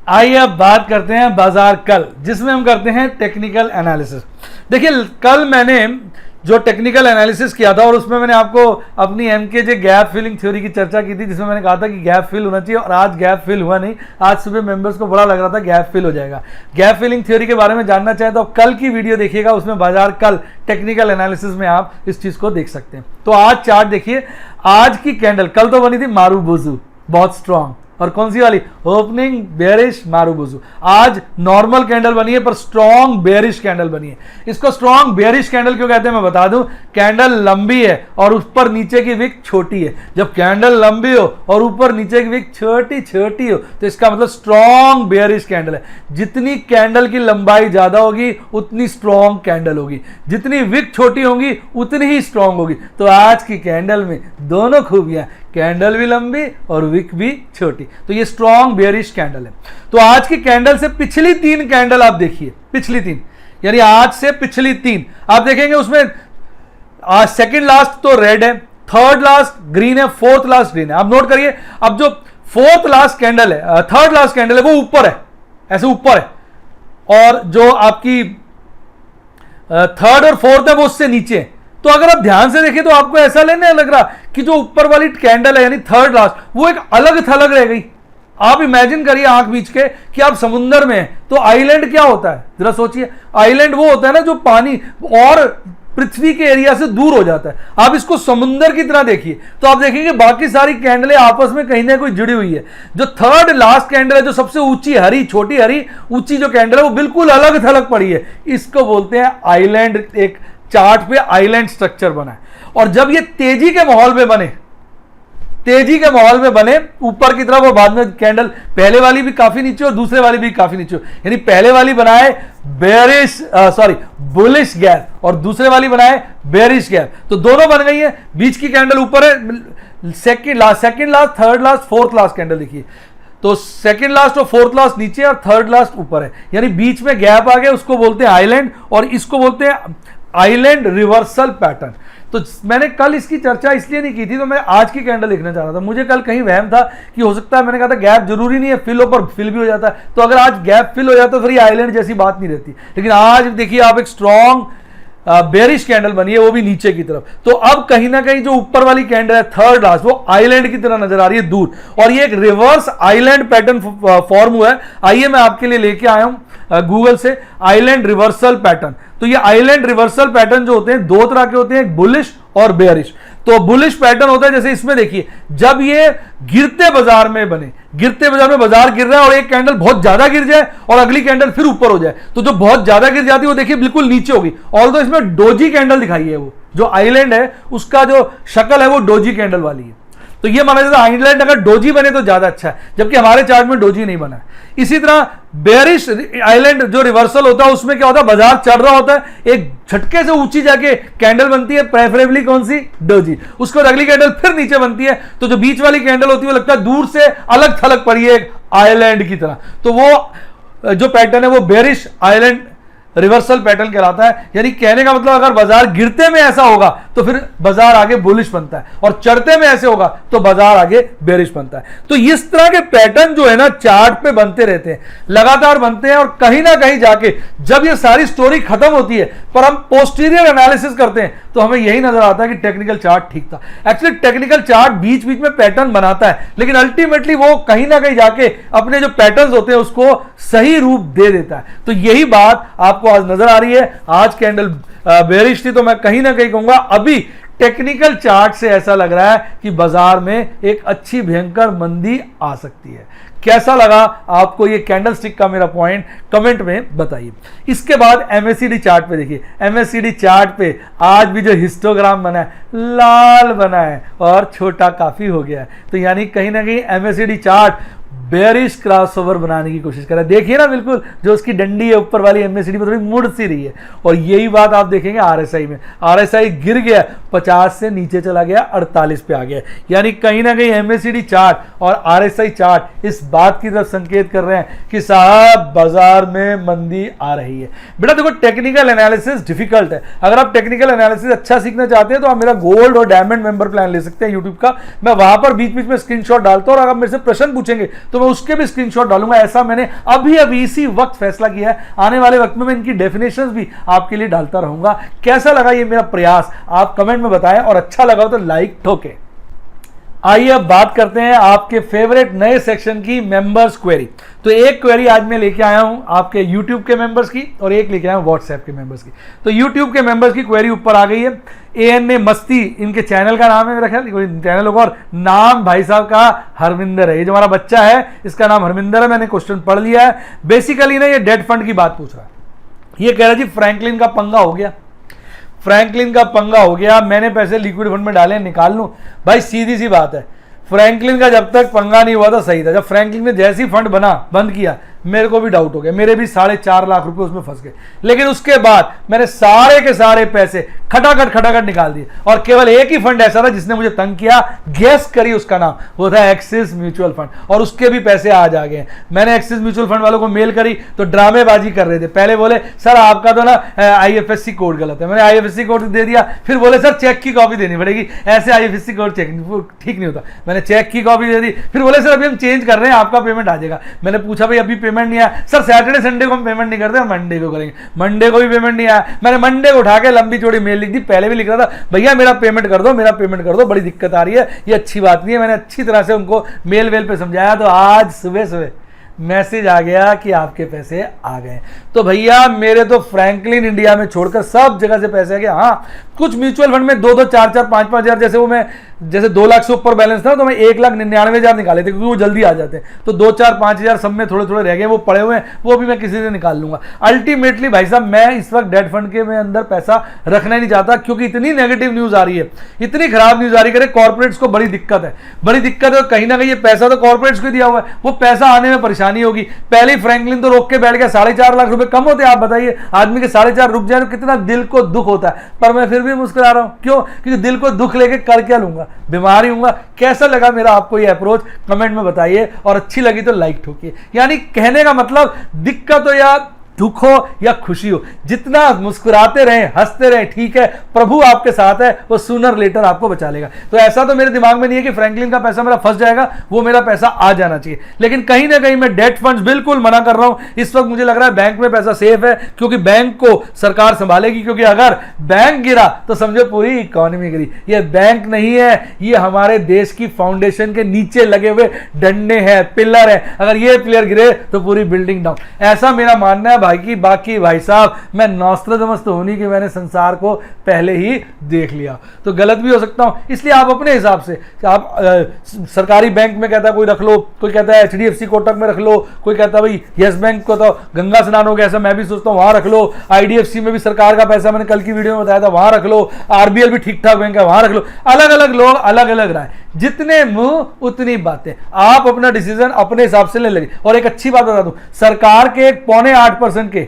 आइए अब बात करते हैं बाजार कल, जिसमें हम करते हैं टेक्निकल एनालिसिस। देखिए कल मैंने जो टेक्निकल एनालिसिस किया था और उसमें मैंने आपको अपनी एमकेजे गैप फिलिंग थ्योरी की चर्चा की थी, जिसमें मैंने कहा था कि गैप फिल होना चाहिए, और आज गैप फिल हुआ नहीं। आज सुबह मेंबर्स को बड़ा लग रहा था गैप फिल हो जाएगा। गैप फिलिंग थ्योरी के बारे में जानना चाहे तो कल की वीडियो देखिएगा, उसमें बाजार कल टेक्निकल एनालिसिस में आप इस चीज को देख सकते हैं। तो आज चार्ट देखिए, आज की कैंडल कल तो बनी थी मारूबुजू, बहुत स्ट्रांग, और कौन सी वाली, ओपनिंग बेरिश मारूबुजू। आज नॉर्मल कैंडल बनी है पर स्ट्रॉन्ग बेरिश कैंडल बनी है। इसको स्ट्रॉन्ग बेरिश कैंडल क्यों कहते हैं मैं बता दूं। कैंडल लंबी है और ऊपर नीचे की विक छोटी है। जब कैंडल लंबी हो और ऊपर नीचे की विक छोटी छोटी हो तो इसका मतलब स्ट्रॉन्ग बेरिश कैंडल है। जितनी कैंडल की लंबाई ज्यादा होगी उतनी स्ट्रॉन्ग कैंडल होगी, जितनी विक छोटी होगी उतनी ही स्ट्रॉन्ग होगी। तो आज की कैंडल में दोनों खूबियां, कैंडल भी लंबी और विक भी छोटी, तो ये स्ट्रॉन्ग बेयरिश कैंडल है। तो आज की कैंडल से पिछली 3 कैंडल आप देखिए, पिछली 3 यानी आज से पिछली 3 आप देखेंगे, उसमें आज सेकंड लास्ट तो रेड है, थर्ड लास्ट ग्रीन है, फोर्थ लास्ट ग्रीन है। आप नोट करिए, अब जो फोर्थ लास्ट कैंडल है, थर्ड लास्ट कैंडल है, वो ऊपर है, ऐसे ऊपर है, और जो आपकी थर्ड और फोर्थ है वो उससे नीचे है। तो अगर आप ध्यान से देखें तो आपको ऐसा नहीं लग रहा कि जो ऊपर वाली कैंडल है यानी थर्ड लास्ट, वो एक अलग थलग रह गई। आप इमेजिन करिए आंख बीच के कि आप समुद्र में हैं, तो आइलैंड क्या होता है जरा सोचिए। आइलैंड वो होता है ना जो पानी और पृथ्वी के एरिया से दूर हो जाता है। आप इसको समुद्र की तरह देखिए तो आप देखेंगे बाकी सारी कैंडलें आपस में कहीं ना कहीं जुड़ी हुई है। जो थर्ड लास्ट कैंडल है, जो सबसे ऊंची हरी, छोटी हरी ऊंची जो कैंडल है, वो बिल्कुल अलग थलग पड़ी है। इसको बोलते हैं आइलैंड। एक चार्ट पे आइलैंड स्ट्रक्चर बना है, और जब ये तेजी के माहौल में बने, तेजी के माहौल में बने ऊपर की तरफ, और बाद में कैंडल पहले वाली भी काफी नीचे और दूसरे वाली भी काफी नीचे, यानी पहले वाली बनाए बेरिश बुलिश गैप और दूसरे वाली बनाए बेरिश गैप, तो दोनों बन गई है। बीच की कैंडल ऊपर है, second last, third last, fourth last candle देखिए, तो सेकंड लास्ट और फोर्थ लास्ट नीचे और थर्ड लास्ट ऊपर है, यानी बीच में गैप आ गया, उसको बोलते हैं आइलैंड, और इसको बोलते हैं आइलैंड रिवर्सल पैटर्न। तो मैंने कल इसकी चर्चा इसलिए नहीं की थी, तो मैं आज की कैंडल लिखना चाह रहा था। मुझे कल कहीं वहम था कि हो सकता है, मैंने कहा था गैप जरूरी नहीं है फिल हो, पर फिल भी हो जाता है। तो अगर आज गैप फिल हो जाता तो फिर ये आइलैंड जैसी बात नहीं रहती। लेकिन आज देखिए आप, एक स्ट्रॉन्ग बेरिश कैंडल बनी है, वो भी नीचे की तरफ। तो अब कहीं ना कहीं जो ऊपर वाली कैंडल है थर्ड लास्ट, वो आइलैंड की तरह नजर आ रही है दूर, और ये एक रिवर्स आइलैंड पैटर्न फॉर्म हुआ है। आइए मैं आपके लिए लेके आया हूं गूगल से आइलैंड रिवर्सल पैटर्न। तो ये आइलैंड रिवर्सल पैटर्न जो होते हैं दो तरह के होते हैं, एक बुलिश और बेयरिश। तो बुलिश पैटर्न होता है जैसे इसमें देखिए, जब ये गिरते बाजार में बने, गिरते बाजार में बाजार गिर रहा है और एक कैंडल बहुत ज्यादा गिर जाए और अगली कैंडल फिर ऊपर हो जाए, तो जो बहुत ज्यादा गिर जाती है वो देखिए बिल्कुल नीचे होगी। ऑल्दो इसमें डोजी कैंडल दिखाई है, वो जो आइलैंड है उसका जो शक्ल है वो डोजी कैंडल वाली है। तो ये माना जाता है आइलैंड अगर डोजी बने तो ज्यादा अच्छा है, जबकि हमारे चार्ट में डोजी नहीं बना है। इसी तरह बेरिश आइलैंड जो रिवर्सल होता है उसमें क्या होता है, बाजार चढ़ रहा होता है, एक झटके से ऊंची जाके कैंडल बनती है, प्रेफरेबली कौन सी, डोजी। उसके बाद अगली कैंडल फिर नीचे बनती है, तो जो बीच वाली कैंडल होती है वो लगता है दूर से अलग थलग पड़ी है एक आइलैंड की तरह। तो वो जो पैटर्न है वो बेरिश आइलैंड रिवर्सल पैटर्न कहलाता है। यानी कहने का मतलब अगर बाजार गिरते में ऐसा होगा तो फिर बाजार आगे बुलिश बनता है, और चढ़ते में ऐसे होगा तो बाजार आगे बेरिश बनता है। तो इस तरह के पैटर्न जो है ना चार्ट पे बनते रहते हैं, लगातार बनते हैं, और कहीं ना कहीं जाके जब ये सारी स्टोरी खत्म होती है पर हम पोस्टीरियर एनालिसिस करते हैं तो हमें यही नजर आता है कि टेक्निकल चार्ट ठीक था। एक्चुअली टेक्निकल चार्ट बीच बीच में पैटर्न बनाता है, लेकिन अल्टीमेटली वो कहीं ना कहीं जाके अपने जो पैटर्न्स होते हैं उसको सही रूप दे देता है। तो यही बात आपको आज नजर आ रही है। आज कैंडल बेरिश थी, तो मैं कहीं ना कहीं कहूंगा अभी टेक्निकल चार्ट से ऐसा लग रहा है कि बाजार में एक अच्छी भयंकर मंदी आ सकती है। कैसा लगा आपको ये कैंडलस्टिक का मेरा पॉइंट, कमेंट में बताइए। इसके बाद एमएससीडी चार्ट पे देखिए, एमएससीडी चार्ट पे आज भी जो हिस्टोग्राम बना है लाल बना है और छोटा काफी हो गया है। तो यानी कहीं ना कहीं एमएससीडी चार्ट बेरिश क्रॉसओवर बनाने की कोशिश कर रहा है। देखिए ना, बिल्कुल जो उसकी डंडी है ऊपर वाली एमएससीडी में थोड़ी मुड़ सी रही है। और यही बात आप देखेंगे आरएसआई में, आरएसआई गिर गया 50 से नीचे चला गया, 48 पे आ गया। यानी कहीं ना कहीं एमएससीडी चार्ट और आरएसआई चार्ट इस बात की तरफ संकेत कर रहे हैं कि साहब बाजार में मंदी आ रही है। बेटा देखो, टेक्निकल एनालिसिस डिफिकल्ट है। अगर आप टेक्निकल एनालिसिस अच्छा सीखना चाहते हैं तो आप मेरा गोल्ड और डायमंड मेंबर प्लान ले सकते हैं यूट्यूब का। मैं वहां पर बीच बीच में स्क्रीनशॉट डालता हूं, और अगर मेरे से प्रश्न पूछेंगे तो मैं उसके भी स्क्रीनशॉट डालूंगा। ऐसा मैंने अभी इसी वक्त फैसला किया है। आने वाले वक्त में मैं इनकी डेफिनेशंस भी आपके लिए डालता रहूंगा। कैसा लगा ये मेरा प्रयास, आप कमेंट में बताएं, और अच्छा लगा तो लाइक ठोके। आइए अब बात करते हैं आपके फेवरेट नए सेक्शन की, मेंबर्स क्वेरी। तो एक क्वेरी आज मैं लेके आया हूं आपके यूट्यूब के मेंबर्स की, और एक लेके आया हूं व्हाट्सएप के मेंबर्स की। तो यूट्यूब के मेंबर्स की क्वेरी ऊपर आ गई है। ANA मस्ती इनके चैनल का नाम है, मेरा ख्याल कोई चैनल होगा, और नाम भाई साहब का हरमिंदर है। ये जो हमारा बच्चा है इसका नाम हरमिंदर है। मैंने क्वेश्चन पढ़ लिया है। बेसिकली ना ये डेट फंड की बात पूछ रहा है। ये कह रहा है जी फ्रैंकलिन का पंगा हो गया, फ्रैंकलिन का पंगा हो गया, मैंने पैसे लिक्विड फंड में डाले, निकाल लूं। भाई सीधी सी बात है, फ्रैंकलिन का जब तक पंगा नहीं हुआ था सही था। जब फ्रैंकलिन ने जैसी फंड बंद किया, मेरे को भी डाउट हो गया, मेरे भी 4.5 लाख रुपए उसमें फंस गए। लेकिन उसके बाद मैंने सारे के सारे पैसे खटाखट निकाल दिए, और केवल एक ही फंड ऐसा था जिसने मुझे तंग किया। गैस करिए उसका नाम, वो था एक्सिस म्यूचुअल फंड, और उसके भी पैसे आज आ गए। मैंने एक्सिस म्यूचुअल फंड वालों को मेल करी तो ड्रामेबाजी कर रहे थे। पहले बोले सर आपका तो ना IFSC कोड गलत है, मैंने IFSC कोड दे दिया। फिर बोले सर चेक की कॉपी देनी पड़ेगी, ऐसे IFSC कोड चेक ठीक नहीं होता। मैंने चेक की कॉपी दे दी। फिर बोले सर अभी हम चेंज कर रहे हैं, आपका पेमेंट आ जाएगा। मैंने पूछा भाई अभी पेमेंट नहीं आया। सर सैटरडे संडे को हम पेमेंट नहीं करते, हम मंडे को करेंगे। मंडे को भी पेमेंट नहीं आया। मैंने मंडे को उठा के लंबी चौड़ी मेल लिख दी। पहले भी लिख रहा था भैया मेरा पेमेंट कर दो, मेरा पेमेंट कर दो, बड़ी दिक्कत आ रही है, ये अच्छी बात नहीं है। मैंने अच्छी तरह से उनको मेल वेल पे समझाया। तो आज सुबह मैसेज आ गया कि आपके पैसे आ गए। तो भैया मेरे तो फ्रैंकलिन इंडिया में छोड़कर सब जगह से पैसे आ गए। हाँ, कुछ म्यूचुअल फंड में 2-2, 4-4, 5-5 हजार, जैसे वो मैं जैसे 2 लाख से ऊपर बैलेंस था तो मैं 1,99,000 निकाले थे, क्योंकि वो जल्दी आ जाते हैं। तो 2-4-5 हजार सब में थोड़े थोड़े रह गए, वो पड़े हुए हैं, वो भी मैं किसी से निकाल लूंगा। अल्टीमेटली भाई साहब मैं इस वक्त डेट फंड के में अंदर पैसा रखना ही नहीं चाहता, क्योंकि इतनी नेगेटिव न्यूज आ रही है, इतनी खराब न्यूज आ रही है। कॉर्पोरेट्स को बड़ी दिक्कत है, बड़ी दिक्कत है। कहीं ना कहीं ये पैसा तो कॉर्पोरेट्स को दिया हुआ है, वो पैसा आने में परेशानी होगी। पहले ही फ्रैंकलिन तो रोक के बैठ गया, 4.5 लाख रुपए कम होते हैं। आप बताइए, आदमी के 4.5 रुक जाए तो कितना दिल को दुख होता है। पर मैं फिर भी मुस्कुरा रहा हूं, क्यों? क्योंकि दिल को दुख लेके कर क्या लूंगा, बीमारी हूंगा। कैसा लगा मेरा आपको ये अप्रोच, कमेंट में बताइए, और अच्छी लगी तो लाइक ठोकिए। यानी कहने का मतलब दिक्कत हो या दुख हो या खुशी हो, जितना मुस्कुराते रहें, हंसते रहें, ठीक है, प्रभु आपके साथ है, वो सूनर लेटर आपको बचा लेगा। तो ऐसा तो मेरे दिमाग में नहीं है कि फ्रैंकलिन का पैसा मेरा फंस जाएगा, वो मेरा पैसा आ जाना चाहिए। लेकिन कहीं ना कहीं मैं डेट फंड्स बिल्कुल मना कर रहा हूं। इस वक्त मुझे लग रहा है बैंक में पैसा सेफ है, क्योंकि बैंक को सरकार संभालेगी, क्योंकि अगर बैंक गिरा तो समझो पूरी इकोनॉमी गिरी। ये बैंक नहीं है, ये हमारे देश की फाउंडेशन के नीचे लगे हुए डंडे हैं, पिलर है। अगर ये पिलर गिरे तो पूरी बिल्डिंग डाउन। ऐसा मेरा मानना है भाई की। बाकी भाई साहब, मैं नॉस्ट्रेडमस तो होनी कि मैंने संसार को पहले ही देख लिया, तो गलत भी हो सकता हूं। इसलिए आप अपने हिसाब से, आप सरकारी बैंक में कहता है कोई रख लो, कोई कहता है HDFC कोटक में रख लो, कोई कहता है भाई यस बैंक को तो गंगा स्नान हो गया, ऐसा मैं भी सोचता हूं वहां रख लो। IDFC में भी सरकार का पैसा, मैंने कल की वीडियो में बताया था, वहां रख लो। RBL भी ठीक ठाक बैंक है, वहां रख लो। अलग अलग लोग अलग अलग राय, जितने मुंह उतनी बातें। आप अपना डिसीजन अपने हिसाब से ले लगे। और एक अच्छी बात बता दूं, सरकार के 7.25% के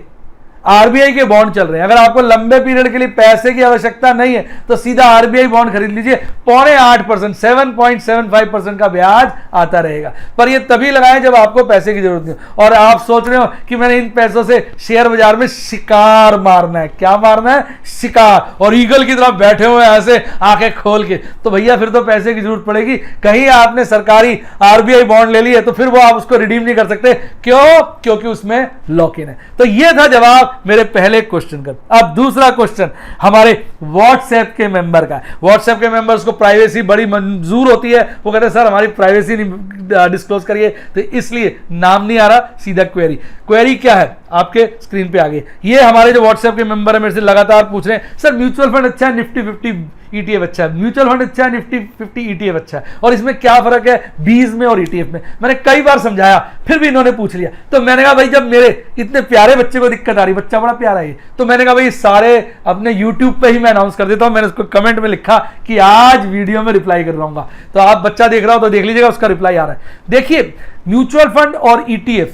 RBI के बॉन्ड चल रहे हैं। अगर आपको लंबे पीरियड के लिए पैसे की आवश्यकता नहीं है तो सीधा RBI बॉन्ड खरीद लीजिए। 7.25%, 7.75% का ब्याज आता रहेगा। पर ये तभी लगाएं जब आपको पैसे की जरूरत नहीं हो। और आप सोच रहे हो कि मैंने इन पैसों से शेयर बाजार में शिकार मारना है। क्या मारना है? शिकार। और ईगल की तरफ बैठे हुए ऐसे आंखें खोल के, तो भैया फिर तो पैसे की जरूरत पड़ेगी। कहीं आपने सरकारी RBI बॉन्ड ले लिया तो फिर वो आप उसको रिडीम नहीं कर सकते। क्यों? क्योंकि उसमें लॉक इन है। तो ये था जवाब मेरे पहले क्वेश्चन का। अब दूसरा क्वेश्चन हमारे व्हाट्सएप के मेंबर का। व्हाट्सएप के मेंबर्स को प्राइवेसी बड़ी मंजूर होती है। वो कहते हैं सर हमारी प्राइवेसी नहीं डिस्क्लोज करिए, तो इसलिए नाम नहीं आ रहा, सीधा क्वेरी क्या है आपके स्क्रीन पे आ गई। ये हमारे जो व्हाट्सएप के मेंबर है मेरे से लगातार पूछ रहे हैं, सर म्यूचुअल फंड अच्छा है, निफ्टी 50 ETF अच्छा है, म्यूचुअल फंड अच्छा है, निफ्टी 50 ETF अच्छा है, और इसमें क्या फर्क है बीज में और ETF में। मैंने कई बार समझाया, फिर भी इन्होंने पूछ लिया। तो मैंने कहा भाई जब मेरे इतने प्यारे बच्चे को दिक्कत आ रही, बच्चा बड़ा प्यारा है, तो मैंने कहा भाई सारे अपने YouTube पे ही मैं अनाउंस कर देता हूं। मैंने उसको कमेंट में लिखा कि आज वीडियो में रिप्लाई कर रहा हूं। तो आप बच्चा देख रहा हो तो देख लीजिएगा, उसका रिप्लाई आ रहा है। देखिए म्यूचुअल फंड और ETF,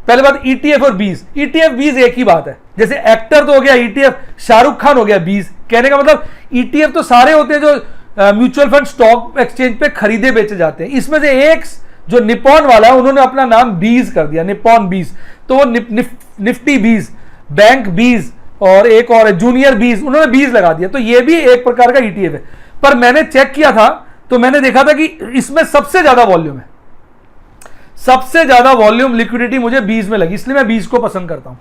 पहले बात ETF और बीज, ETF बीज एक ही बात है। जैसे एक्टर तो हो गया ETF, शाहरुख खान हो गया बीज। कहने का मतलब ETF तो सारे होते हैं जो म्यूचुअल फंड स्टॉक एक्सचेंज पे खरीदे बेचे जाते हैं। इसमें से एक जो निपॉन वाला है उन्होंने अपना नाम बीज कर दिया, निपॉन बीज। तो वो निफ्टी बीज, बैंक बीज और एक और जूनियर बीज, उन्होंने बीज लगा दिया। तो ये भी एक प्रकार का ETF है। पर मैंने चेक किया था तो मैंने देखा था कि इसमें सबसे ज्यादा वॉल्यूम है, सबसे ज्यादा वॉल्यूम लिक्विडिटी मुझे बीज में लगी, इसलिए मैं बीज को पसंद करता हूं।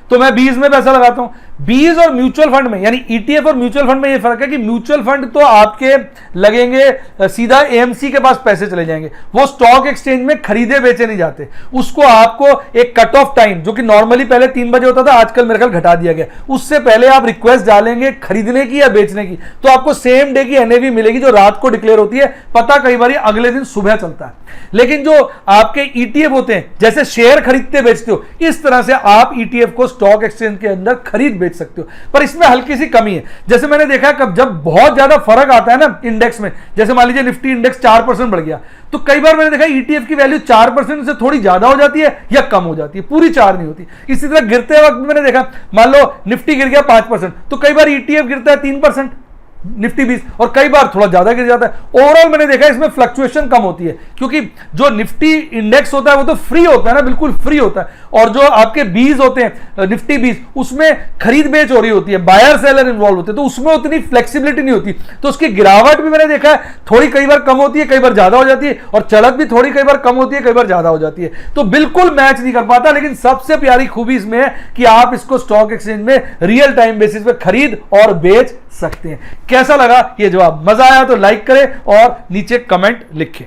तो मैं बीज में पैसा लगाता हूं। बीज और म्यूचुअल फंड में, यानी ETF और म्यूचुअल फंड में ये फर्क है कि म्यूचुअल फंड तो आपके लगेंगे सीधा AMC के पास पैसे चले जाएंगे, वो स्टॉक एक्सचेंज में खरीदे बेचे नहीं जाते। उसको आपको एक कट ऑफ टाइम, जो कि नॉर्मली पहले 3 बजे होता था, आजकल मेरे ख्याल घटा दिया गया, उससे पहले आप रिक्वेस्ट डालेंगे खरीदने की या बेचने की, तो आपको सेम डे की NAV मिलेगी जो रात को डिक्लेयर होती है। पता कई बार अगले दिन सुबह चलता है। लेकिन जो आपके ETF होते हैं, जैसे शेयर खरीदते बेचते हो, इस तरह से आप ETF को स्टॉक एक्सचेंज के अंदर खरीद बेच सकते हो। पर इसमें हल्की सी कमी है। जैसे मैंने देखा कब जब बहुत ज्यादा फर्क आता है ना इंडेक्स में, जैसे मान लीजिए निफ्टी इंडेक्स 4% बढ़ गया, तो कई बार मैंने देखा ETF की वैल्यू 4% से थोड़ी ज्यादा हो जाती है या कम हो जाती है, पूरी 4 नहीं होती। इसी तरह गिरते वक्त मैंने देखा, मान लो निफ्टी गिर गया 5%, तो कई बार ETF गिरता है 3%, निफ्टी 20, और कई बार थोड़ा ज्यादा गिर जाता है। ओवरऑल मैंने देखा इसमें फ्लक्चुएशन कम होती है, क्योंकि जो निफ्टी इंडेक्स होता है वो तो फ्री होता है ना, बिल्कुल फ्री होता है, और जो आपके बीज होते हैं निफ्टी बीज, उसमें खरीद बेच हो रही होती है, बायर सेलर इन्वॉल्व होते हैं, तो उसमें उतनी फ्लेक्सिबिलिटी नहीं होती। तो उसकी गिरावट भी मैंने देखा है थोड़ी कई बार कम होती है, कई बार ज्यादा हो जाती है, और चढ़त भी थोड़ी कई बार कम होती है, कई बार ज्यादा हो जाती है। तो बिल्कुल मैच नहीं कर पाता। लेकिन सबसे प्यारी खूबी इसमें है कि आप इसको स्टॉक एक्सचेंज में रियल टाइम बेसिस पे खरीद और बेच सकते हैं। कैसा लगा ये जवाब? मजा आया तो लाइक करें और नीचे कमेंट लिखें।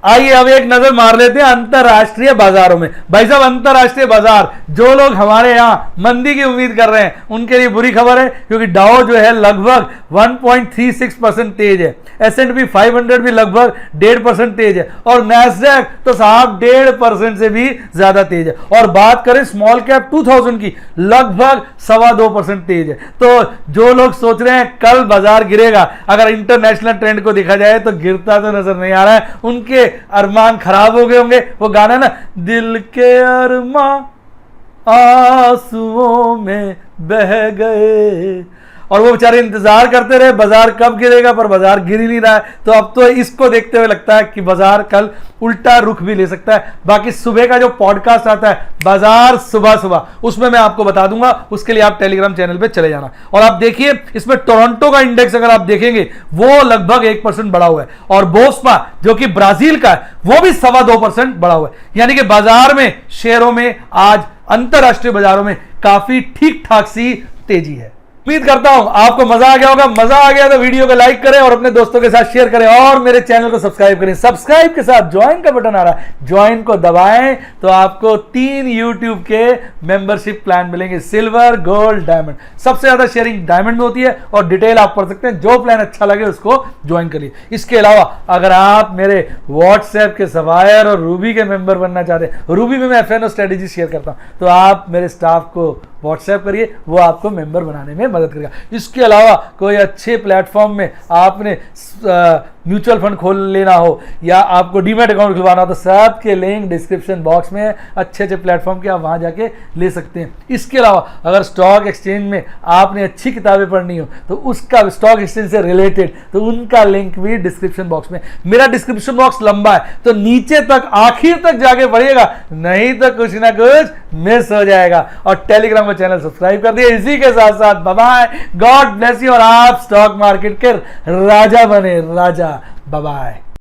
आइए अब एक नजर मार लेते हैं अंतरराष्ट्रीय बाजारों में। भाई साहब अंतरराष्ट्रीय बाजार, जो लोग हमारे यहां मंदी की उम्मीद कर रहे हैं उनके लिए बुरी खबर है, क्योंकि डाउ जो है लगभग 1.36% तेज है, S&P 500 भी लगभग 1.5% तेज है, और नैस्डैक तो साहब 1.5% से भी ज्यादा तेज है। और बात करें स्मॉल कैप 2000 की, लगभग 2.25% तेज है। तो जो लोग सोच रहे हैं कल बाजार गिरेगा, अगर इंटरनेशनल ट्रेंड को देखा जाए तो गिरता तो नजर नहीं आ रहा है। उनके अरमान खराब हो गए होंगे। वो गाना ना, दिल के अरमान आंसुओं में बह गए, और वो बेचारे इंतजार करते रहे बाजार कब गिरेगा, पर बाजार गिर ही नहीं रहा है। तो अब तो इसको देखते हुए लगता है कि बाजार कल उल्टा रुख भी ले सकता है। बाकी सुबह का जो पॉडकास्ट आता है बाजार सुबह सुबह, उसमें मैं आपको बता दूंगा, उसके लिए आप टेलीग्राम चैनल पे चले जाना। और आप देखिए इसमें टोरंटो का इंडेक्स अगर आप देखेंगे वो लगभग 1% बढ़ा हुआ है, और बोस्पा जो कि ब्राजील का है वो भी 2.25% बढ़ा हुआ है। यानी कि बाजार में, शेयरों में आज अंतरराष्ट्रीय बाजारों में काफी ठीक ठाक सी तेजी है। उम्मीद करता हूं आपको मजा आ गया होगा। मजा आ गया तो वीडियो को लाइक करें और अपने दोस्तों के साथ शेयर करें, और मेरे चैनल को सब्सक्राइब करें। सब्सक्राइब के साथ ज्वाइन का बटन आ रहा है, ज्वाइन को दबाएं तो आपको 3 यूट्यूब के मेंबरशिप प्लान मिलेंगे, सिल्वर, गोल्ड, डायमंड। सबसे ज्यादा शेयरिंग डायमंड में होती है, और डिटेल आप पढ़ सकते हैं। जो प्लान अच्छा लगे उसको ज्वाइन करिए। इसके अलावा अगर आप मेरे व्हाट्सएप के सफायर और रूबी के मेंबर बनना चाहते हैं, रूबी में मैं एफएनओ स्ट्रेटेजी शेयर करता हूं, तो आप मेरे स्टाफ को व्हाट्सएप करिए, वो आपको मेंबर बनाने में मदद करेगा। इसके अलावा कोई अच्छे प्लेटफॉर्म में आपने म्यूचुअल फंड खोल लेना हो या आपको डीमैट अकाउंट खुलवाना हो, तो सब के लिंक डिस्क्रिप्शन बॉक्स में है। अच्छे अच्छे प्लेटफॉर्म के आप वहां जाके ले सकते हैं। इसके अलावा अगर स्टॉक एक्सचेंज में आपने अच्छी किताबें पढ़नी हो, तो उसका स्टॉक एक्सचेंज से रिलेटेड, तो उनका लिंक भी डिस्क्रिप्शन बॉक्स में। मेरा डिस्क्रिप्शन बॉक्स लंबा है, तो नीचे तक आखिर तक जाके पढ़िएगा, नहीं तो कुछ ना कुछ मिस हो जाएगा। और टेलीग्राम का चैनल सब्सक्राइब कर दिए। इसी के साथ साथ bye bye, God bless you, और आप स्टॉक मार्केट के राजा बने, राजा। Bye bye.